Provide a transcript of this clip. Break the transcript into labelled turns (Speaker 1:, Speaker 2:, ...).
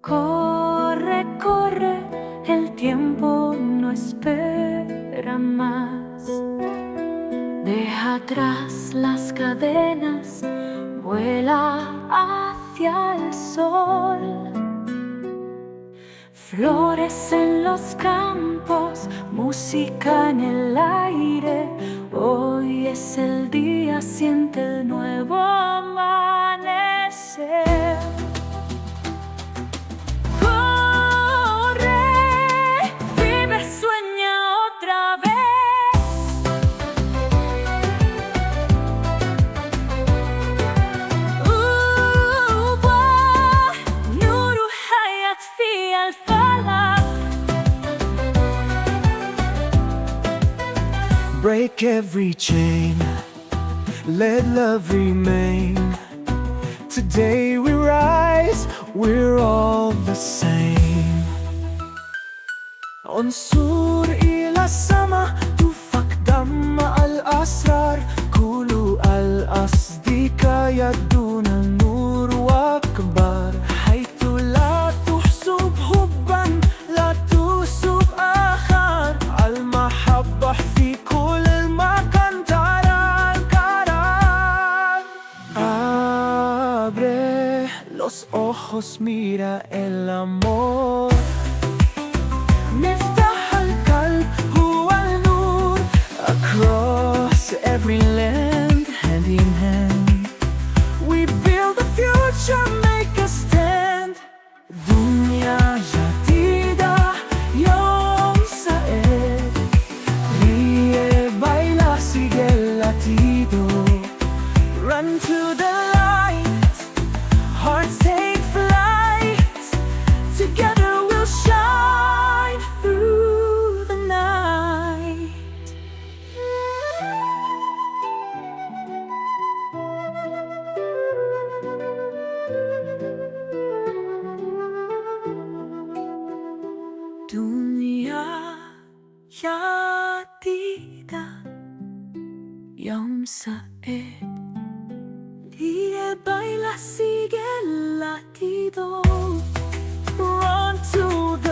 Speaker 1: Corre, corre, el tiempo no espera más. Deja atrás las cadenas, vuela hacia el sol. Flores en los campos, música en el aire. Hoy es el día, siente el nuevo amanecer. Corre, vive, sueña otra vez. نور حياة في الفلك.
Speaker 2: Break every chain, let love remain. Today we rise, we're all the same. انصر إلى السما تفقدم الأسرار. كل الأصدقاء يدون النور وأكبر. حيث لا تحسب حبا لا تحسب آخر. المحبة في كل المكان ترى القرار. Abre los ojos, mira el amor. نفتح القلب هو النور. Across every land, hand in hand, we build a future, make a stand. دنيا جديدة يوم سعيد. Ríe, baila, sigue el latido. Run to the light, hearts take flight. Together we'll shine through the night. دنيا جديدة يوم سعيد. Ríe, baila, sigue el latido. Run to the